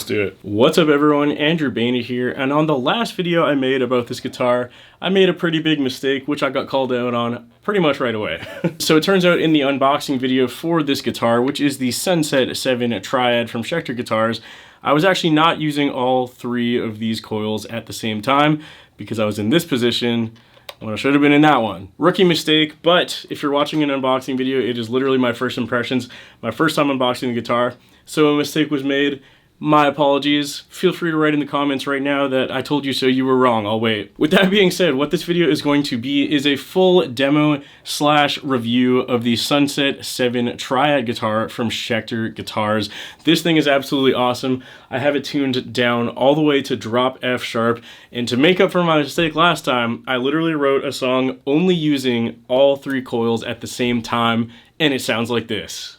let's do it. What's up everyone, Andrew Baena here, and on the last video I made about this guitar, I made a pretty big mistake, which I got called out on pretty much right away. So it turns out in the unboxing video for this guitar, which is the Sunset 7 Triad from Schecter Guitars, I was actually not using all three of these coils at the same time because I was in this position when I should have been in that one. Rookie mistake, but if you're watching an unboxing video, it is literally my first impressions, my first time unboxing the guitar, so a mistake was made. My apologies. Feel free to write in the comments right now that I told you so, you were wrong, I'll wait. With that being said, what this video is going to be is a full demo / review of the Sunset 7 Triad guitar from Schecter Guitars. This thing is absolutely awesome. I have it tuned down all the way to drop F sharp, and to make up for my mistake last time, I literally wrote a song only using all three coils at the same time, and it sounds like this.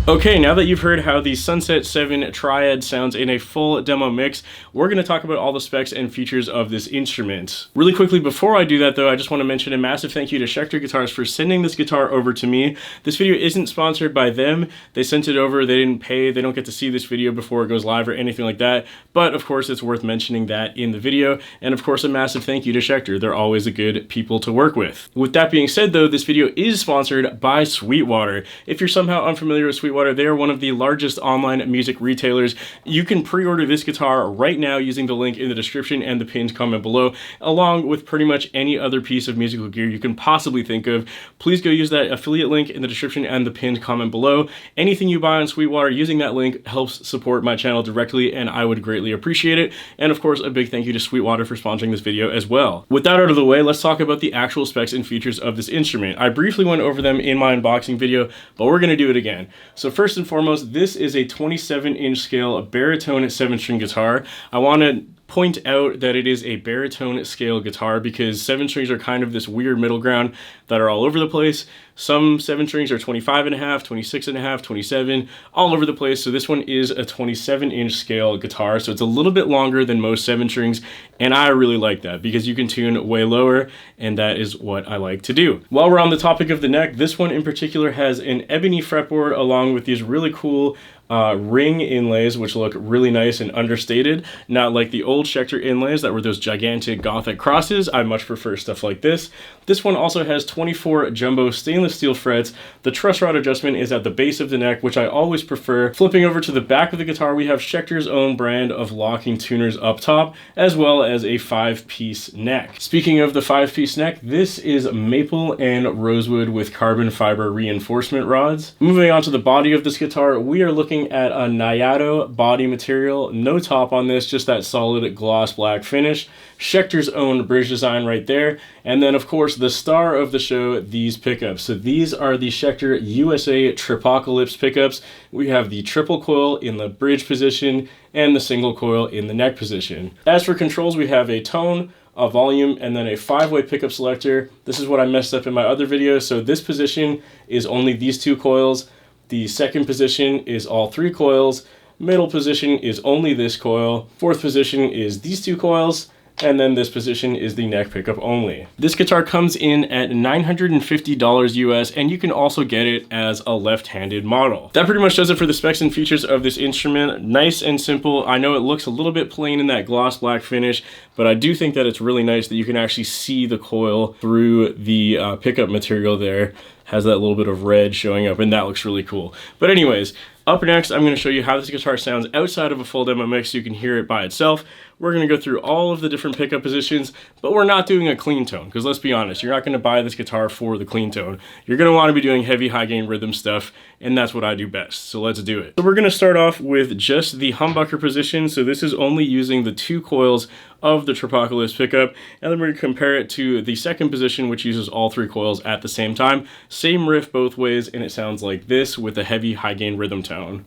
Okay, now that you've heard how the Sunset 7 Triad sounds in a full demo mix, we're going to talk about all the specs and features of this instrument. Really quickly, before I do that though, I just want to mention a massive thank you to Schecter Guitars for sending this guitar over to me. This video isn't sponsored by them. They sent it over, they didn't pay, they don't get to see this video before it goes live or anything like that, but of course it's worth mentioning that in the video, and of course a massive thank you to Schecter. They're always a good people to work with. With that being said though, this video is sponsored by Sweetwater. If you're somehow unfamiliar with Sweetwater, they are one of the largest online music retailers. You can pre-order this guitar right now using the link in the description and the pinned comment below, along with pretty much any other piece of musical gear you can possibly think of. Please go use that affiliate link in the description and the pinned comment below. Anything you buy on Sweetwater using that link helps support my channel directly, and I would greatly appreciate it. And of course, a big thank you to Sweetwater for sponsoring this video as well. With that out of the way, let's talk about the actual specs and features of this instrument. I briefly went over them in my unboxing video, but we're going to do it again. So first and foremost, this is a 27-inch scale baritone 7-string guitar. I want to point out that it is a baritone scale guitar because 7 strings are kind of this weird middle ground that are all over the place. Some 7 strings are 25.5, 26.5, 27, all over the place. So this one is a 27-inch scale guitar, so it's a little bit longer than most 7 strings, and I really like that because you can tune way lower, and that is what I like to do. While we're on the topic of the neck, this one in particular has an ebony fretboard along with these really cool ring inlays, which look really nice and understated, not like the old Schecter inlays that were those gigantic gothic crosses. I much prefer stuff like this. This one also has 24 jumbo stainless steel frets. The truss rod adjustment is at the base of the neck, which I always prefer. Flipping over to the back of the guitar, we have Schecter's own brand of locking tuners up top, as well as a 5-piece neck. Speaking of the 5-piece neck, this is maple and rosewood with carbon fiber reinforcement rods. Moving on to the body of this guitar, we are looking at a Nayado body material. No top on this, just that solid gloss black finish. Schecter's own bridge design right there. And then of course the star of the show, these pickups. So these are the Schecter USA Tripocalypse pickups. We have the triple coil in the bridge position and the single coil in the neck position. As for controls, we have a tone, a volume, and then a 5-way pickup selector. This is what I messed up in my other video. So this position is only these 2 coils. The second position is all 3 coils. Middle position is only this coil. Fourth position is these 2 coils. And then this position is the neck pickup only. This guitar comes in at $950 US, and you can also get it as a left-handed model. That pretty much does it for the specs and features of this instrument. Nice and simple. I know it looks a little bit plain in that gloss black finish, but I do think that it's really nice that you can actually see the coil through the pickup material there. Has that little bit of red showing up, and that looks really cool. But anyways, up next, I'm going to show you how this guitar sounds outside of a full demo mix so you can hear it by itself. We're going to go through all of the different pickup positions, but we're not doing a clean tone, because let's be honest, you're not going to buy this guitar for the clean tone. You're going to want to be doing heavy high gain rhythm stuff, and that's what I do best. So let's do it. So we're going to start off with just the humbucker position. So this is only using the 2 coils of the Tripocalypse pickup, and then we're going to compare it to the second position, which uses all 3 coils at the same time. Same riff both ways, and it sounds like this with a heavy high gain rhythm tone.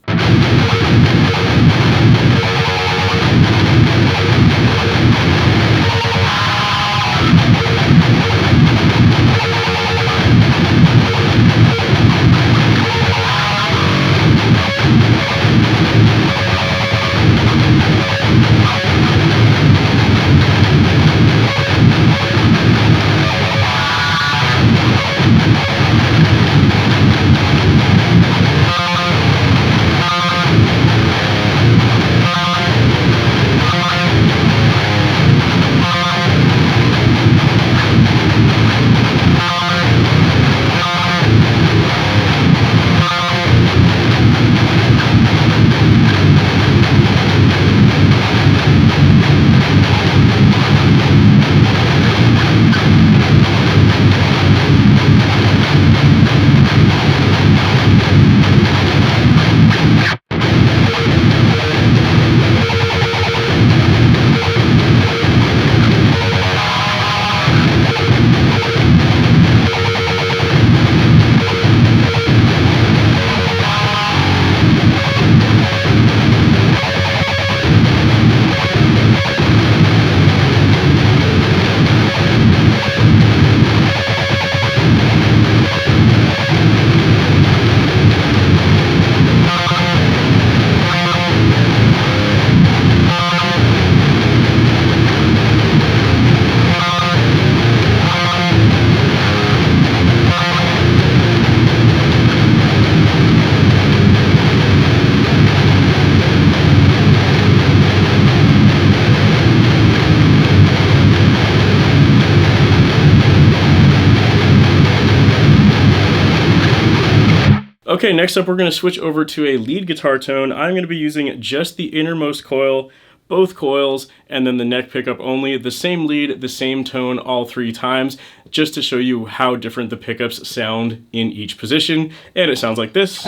Okay, next up we're going to switch over to a lead guitar tone. I'm going to be using just the innermost coil, both coils, and then the neck pickup only. The same lead, the same tone all 3 times, just to show you how different the pickups sound in each position. And it sounds like this.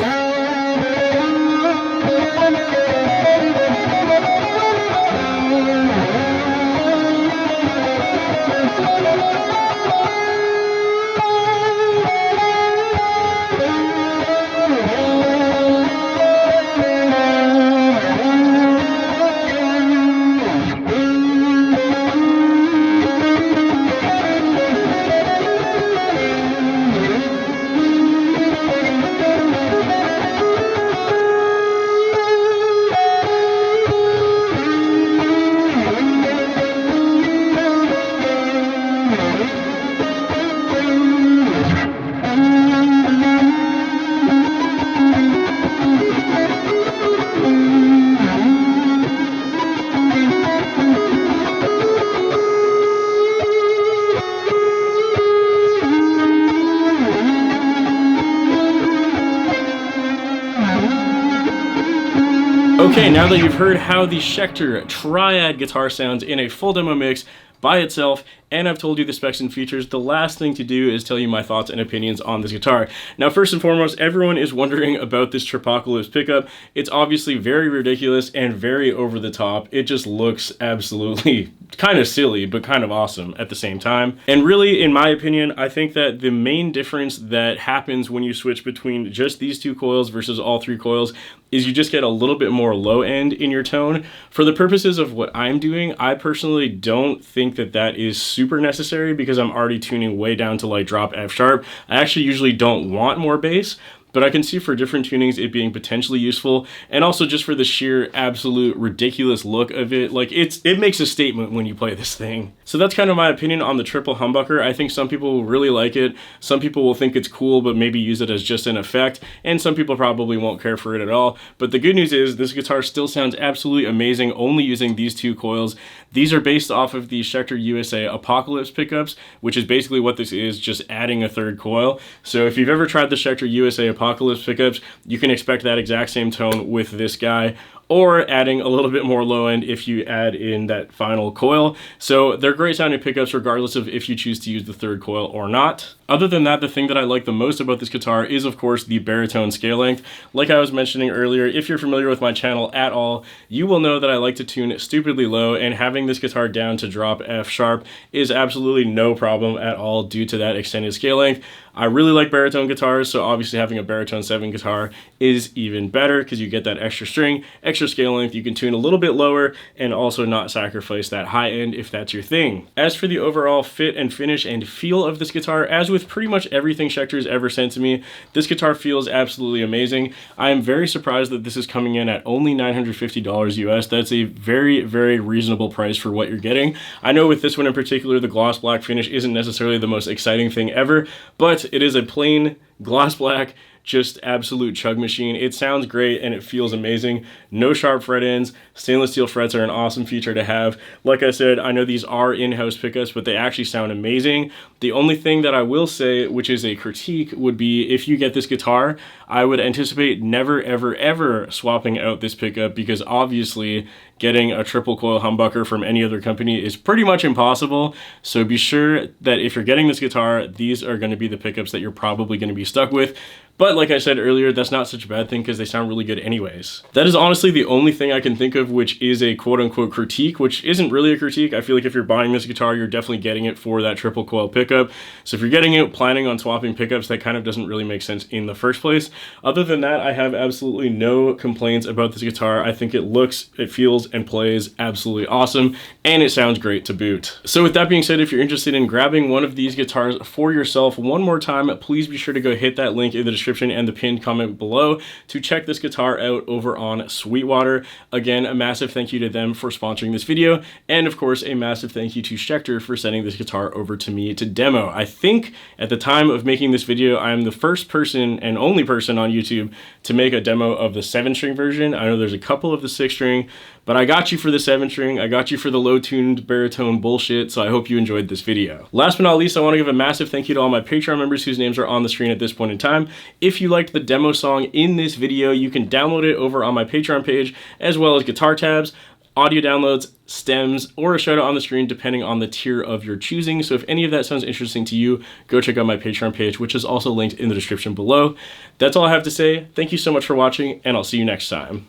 Okay, now that you've heard how the Schecter Triad guitar sounds in a full demo mix by itself, and I've told you the specs and features, the last thing to do is tell you my thoughts and opinions on this guitar. Now, first and foremost, everyone is wondering about this Tripocalypse pickup. It's obviously very ridiculous and very over the top. It just looks absolutely kind of silly, but kind of awesome at the same time. And really, in my opinion, I think that the main difference that happens when you switch between just these 2 coils versus all 3 coils is you just get a little bit more low end in your tone. For the purposes of what I'm doing, I personally don't think that that is super necessary because I'm already tuning way down to like drop F sharp. I actually usually don't want more bass, but I can see for different tunings it being potentially useful, and also just for the sheer absolute ridiculous look of it. Like, it makes a statement when you play this thing. So that's kind of my opinion on the triple humbucker. I think some people will really like it, some people will think it's cool but maybe use it as just an effect, and some people probably won't care for it at all. But the good news is this guitar still sounds absolutely amazing only using these two coils. These are based off of the Schecter USA Apocalypse pickups, which is basically what this is, just adding a third coil. So if you've ever tried the Schecter USA Apocalypse pickups, you can expect that exact same tone with this guy, or adding a little bit more low end if you add in that final coil. So they're great sounding pickups regardless of if you choose to use the third coil or not. Other than that, the thing that I like the most about this guitar is, of course, the baritone scale length. Like I was mentioning earlier, if you're familiar with my channel at all, you will know that I like to tune stupidly low, and having this guitar down to drop F sharp is absolutely no problem at all due to that extended scale length. I really like baritone guitars, so obviously having a baritone 7 guitar is even better because you get that extra string, extra scale length. You can tune a little bit lower and also not sacrifice that high end if that's your thing. As for the overall fit and finish and feel of this guitar, as with pretty much everything Schecter's ever sent to me, this guitar feels absolutely amazing. I am very surprised that this is coming in at only $950 US. That's a very, very reasonable price for what you're getting. I know with this one in particular, the gloss black finish isn't necessarily the most exciting thing ever, but it is a plain gloss black, just absolute chug machine. It sounds great and it feels amazing. No sharp fret ends. Stainless steel frets are an awesome feature to have. Like I said, I know these are in-house pickups, but they actually sound amazing. The only thing that I will say, which is a critique, would be if you get this guitar, I would anticipate never, ever, ever swapping out this pickup, because obviously getting a triple coil humbucker from any other company is pretty much impossible. So be sure that if you're getting this guitar, these are going to be the pickups that you're probably going to be stuck with. But like I said earlier, that's not such a bad thing because they sound really good anyways. That is honestly the only thing I can think of which is a quote-unquote critique, which isn't really a critique. I feel like if you're buying this guitar, you're definitely getting it for that triple coil pickup. So if you're getting it planning on swapping pickups, that kind of doesn't really make sense in the first place. Other than that, I have absolutely no complaints about this guitar. I think it looks, it feels, and plays absolutely awesome, and it sounds great to boot. So with that being said, if you're interested in grabbing one of these guitars for yourself one more time, please be sure to go hit that link in the description and the pinned comment below to check this guitar out over on Sweetwater. Again, a massive thank you to them for sponsoring this video, and of course a massive thank you to Schecter for sending this guitar over to me to demo. I think at the time of making this video, I am the first person and only person on YouTube to make a demo of the 7-string version. I know there's a couple of the 6-string, but I got you for the 7-string, I got you for the low-tuned baritone bullshit, so I hope you enjoyed this video. Last but not least, I want to give a massive thank you to all my Patreon members whose names are on the screen at this point in time. If you liked the demo song in this video, you can download it over on my Patreon page, as well as guitar tabs, audio downloads, stems, or a shout out on the screen depending on the tier of your choosing. So if any of that sounds interesting to you, go check out my Patreon page, which is also linked in the description below. That's all I have to say. Thank you so much for watching, and I'll see you next time.